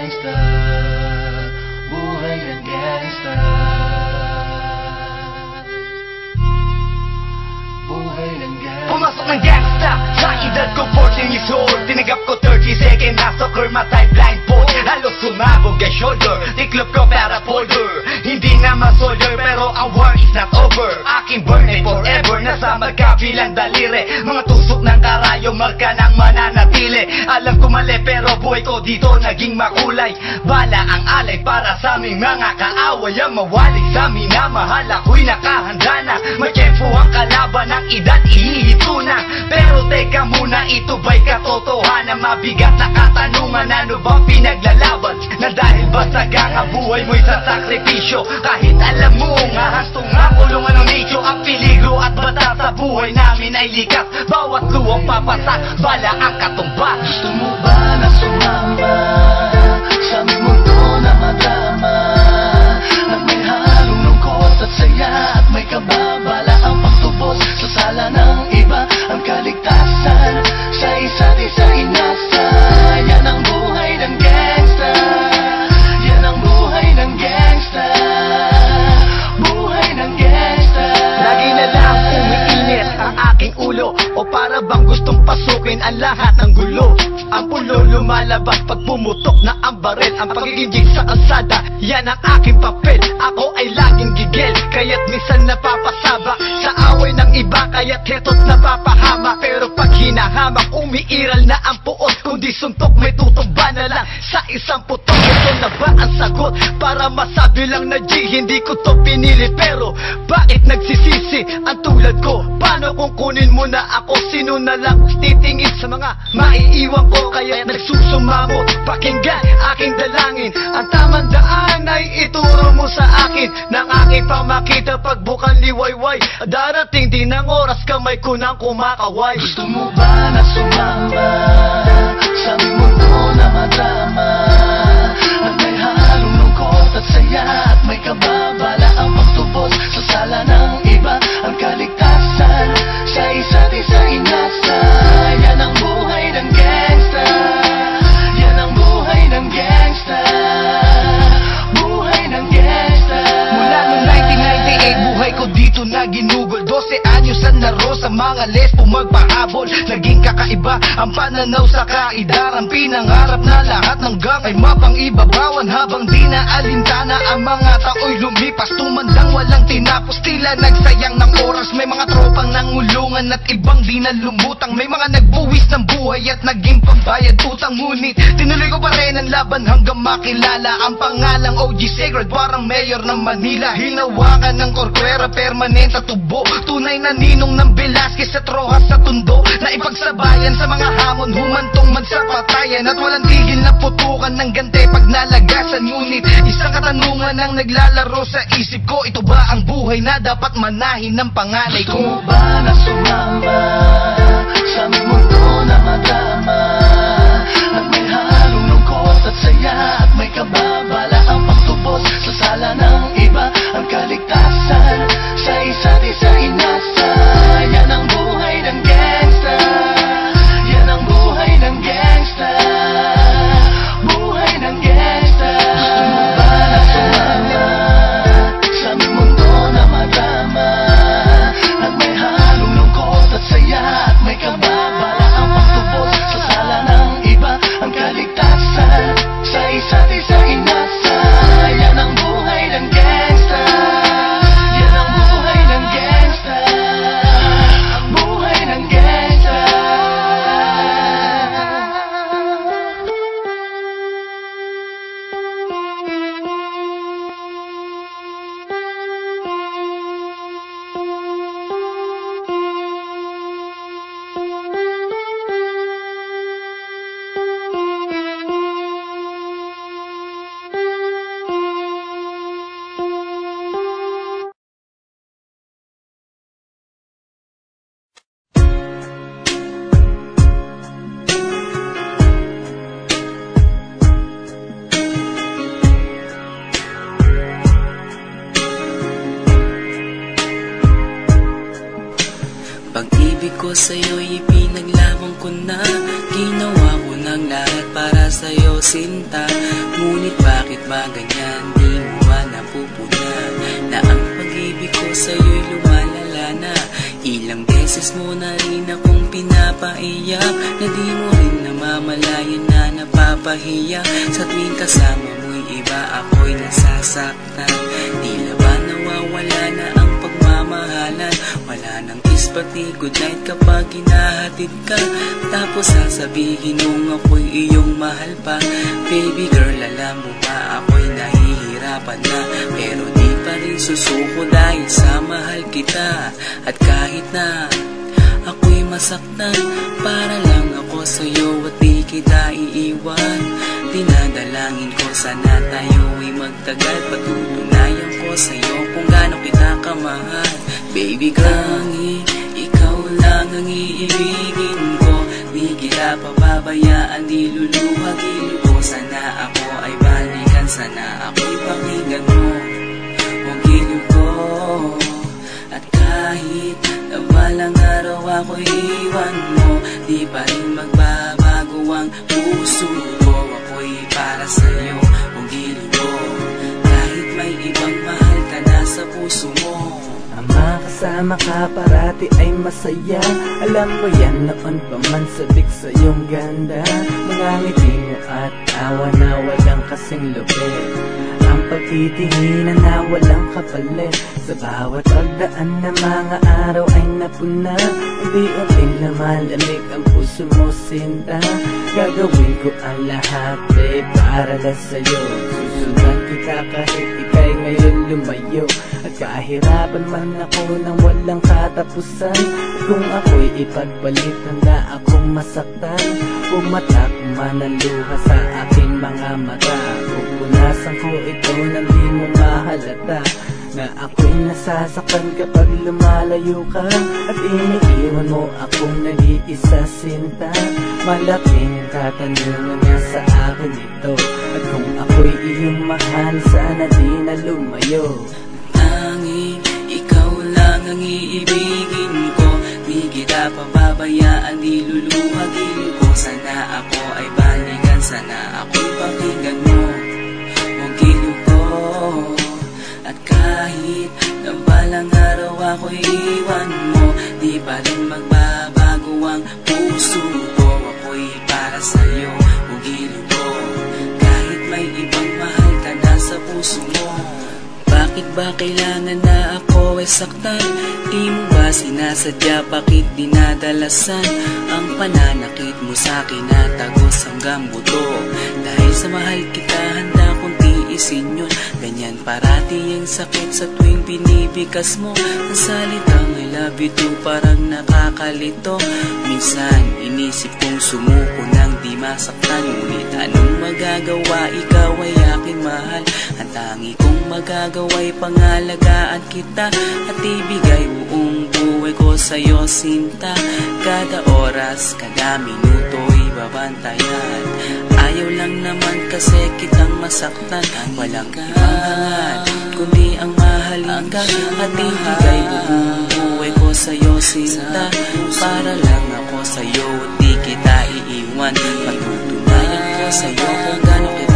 gangsta, buhay ng gangsta, buhay ng gangsta. Pumasok ng gangsta sa edad ko 14 years old. Tinagap ko 30 seconds na soccer, matay blindfold. Halos sumabog ang shoulder, tiklop ko para folder. Hindi naman soldier pero ang war is not over. Aking burn ay forever, nasa magkabilang daliri. Mga tusok ng karayo, marka ng mananatili. Alam ko mali pero buhay ko dito naging makulay. Bala ang alay para sa aming mga kaaway. Ang mawalig sa minamahal, ako'y nakahanda na. May tempo ang kalaban ng edad, ihihito na. Pero teka muna, ito ba'y katotohanan? Mabigat na katanungan, ano bang pinaglalaban? Na dahil basagang ang buhay mo'y sa sakripisyo. Kahit alam mo nga hastong ang kulungan ng nicho. Ang peligro at bata sa buhay namin ay likas. Bawat luwang papasak, bala ang katumba. Gusto mo ba na sumama sa aming mundo na madama? At may halong lungkot at saya, at may kababala ang pagtubos sa sala ng iba. Ang kaligtasan sa isa't isa inasa. Yan ang buhay ng gangsta, yan ang buhay ng gangsta, buhay ng gangsta. Lagi na lang umiinit ang aking ulo, o para bang gustong pasukin ang lahat ng gulo. Ang pulo lumalabas pag pumutok na ang baril. Ang pagiging sa kalsada, yan ang aking papel. Ako ay laging gigil, kaya't minsan napapasaba sa away ng iba, kaya't heto't napapahama. Pero pag hinahamak, umiiral na ang puot. Kundi suntok, may tutumba na lang sa isang putok. Ito na ba ang sagot? Para masabi lang na G, hindi ko to pinili. Pero bakit nagsisisi ang tulad ko? Paano kung kunin mo na ako? Sino na lang titingin sa mga maiiwan ko? Kaya nagsusumamo, pakinggan aking dalangin. Ang tamang daan ay ituro mo sa akin. Nang aking pamakita pagbukan liwayway. Darating din ang oras, kamay ko nang kumakaway. Gusto mo ba na sumama sa aming mundo na madama? At may halong lungkot at saya, at may kababala ang pagtubos sa sala ng iba. Ang kaligtasan sa isa't isa inasa. Yan ang buhay ng gangsta, yan ang buhay ng gangsta, buhay ng gangsta. Mula noong 1998, buhay ko dito na ginugol. 12 anyos ang naro sa mga lesbo magpahabol. Naging kakaiba ang pananaw sa kaidaran. Pinangarap na lahat ng gang ay mapang-ibabawan. Habang di na alintana ang mga tao'y lumipas. Tumandang walang tinapos, tila nagsayang ng oras. May mga tropang nangulungan at ibang di na lumutang. May mga nagbuwis ng buhay at naging pambayad utang. Ngunit tinuloy ko pa rin ang laban hanggang makilala ang pangalang OG Sacred, parang mayor ng Manila. Hinawakan ng korkwera, permanent at tubo. Tunay na ninong ng Velasquez at Rojas sa tundo. Na ipagsabayan sa mga hamon, humantong man sa patayan. At walang tigil na putukan ng gante pag nalagasan. Ngunit isang katanungan ang naglalaro sa isip ko. Ito ba ang buhay na dapat manahin ng panganay ko? Gusto mo ba na sumama sa aming mundo na madama? At may halong lungkot at saya, at may kababala ang pagtubos sa sala ng iba. Ang kaligtasan sa isa't isa inasa. Yan ang buhay ng gangsta, yan ang buhay ng gangsta, buhay ng gangsta. Gusto mo ba na sumama sa aming mundo na madama? At may halong lungkot at saya, at may kababala ang pagtubos sa sala ng iba. Ang kaligtasan sa isa't isa inasa. Yan ang buhay ng gangsta, yan ang buhay ng gangsta, buhay ng gangsta. Pag-ibig ko sa'yo'y ipinaglaban ko na. Ginawa ko ng lahat para sa'yo, sinta. Ngunit bakit ba ganyan, di mo ba napupuna na ang pag-ibig ko sa'yo'y lumalala na? Ilang beses mo na rin akong pinapaiyak, na di mo rin namamalayan na napapahiya. Sa tuwing kasama mo'y iba, ako'y nasasaktan. Tila ba nawawala na ang pagmamahalan? Wala nang kiss pati goodnight kapag hinahatid ka. Tapos sasabihin nung ako'y iyong mahal pa. Baby girl, alam mo ba ako'y nahihirapan na, pero di pa rin susuko dahil sa mahal kita. At kahit na ako'y masaktan, para lang ako sa'yo at di kita iiwan. Dinadalangin ko sana tayo'y magtagal, patutunayan ko sa'yo kung gaano kita kamahal. Baby girl, ikaw lang ang iibigin ko, di kita pababayaan, di luluhagin ko. Sana ako ay balikan, sana ako'y pakinggan mo, huwag gilid ko. At kahit na balang araw ako'y iwan mo, di pa rin magbabago ang puso ko. Ako'y para sa'yo, huwag gilid ko. Kahit may ibang mahal ka na sa puso mo. Ang makasama ka parati ay masaya. Alam mo yan, noon pa man sabik sa iyong ganda. Mga ngiti mo at tawa na walang kasing lupit, ang pagtitinginan na walang kapalit. Sa bawat pagdaan na mga araw ay napuna, unti-unting lumalamig ang puso mo, sinta. Gagawin ko ang lahat para lang sa'yo. Susundan kita kahit ika'y ngayon lumayo. At kahirapan man ako nang walang katapusan, at kung ako'y ipagbalik, handa akong masaktan. Pumatak man ang luha sa aking mga mata, pupunasan ko ito nang di mo mahalata, na ako'y nasasaktan kapag lumalayo ka. At iniiwan mo akong nag-iisa, sinta. Malaking katanungan nga sa akin ito, at kung ako'y iyong mahal, sana di na lumayo. Tanging ikaw lang ang iibigin ko, di kita pababayaan, di luluhagin ko. Sana ako ay balikan, sana ako'y pakinggan mo, huwag gilid ko. At kahit na balang araw ako'y iwan mo, di pa rin magbabago ang puso ko. Ako'y para sa'yo, huwag gilid ko. Kahit may ibang mahal ka na sa puso mo. Bakit ba kailangan na ako ay saktan? Di mo ba sinasadya, bakit dinadalasan ang pananakit mo sa'kin na tagos hanggang buto? Dahil sa mahal kita, handa kong tiisin yun. Ganyan parati ang sakit sa tuwing binibigas mo ang salitang I love you too, parang nakakalito. Minsan inisip kong sumuko nang di masaktan, ngunit anong magagawa, ikaw ay aking mahal. Ang tangi kong magagawa'y pangalagaan kita, at ibigay buong buhay ko sa'yo, sinta. Kada oras, kada minuto'y babantayan. Ayaw lang naman kasi kitang masaktan. Walang ibang hangad kundi ang mahalin ka, at ibigay buong buhay ko sa'yo, sinta. Para lang ako sa'yo, di kita iiwan. Patutunayan ko sa'yo kung gaano kita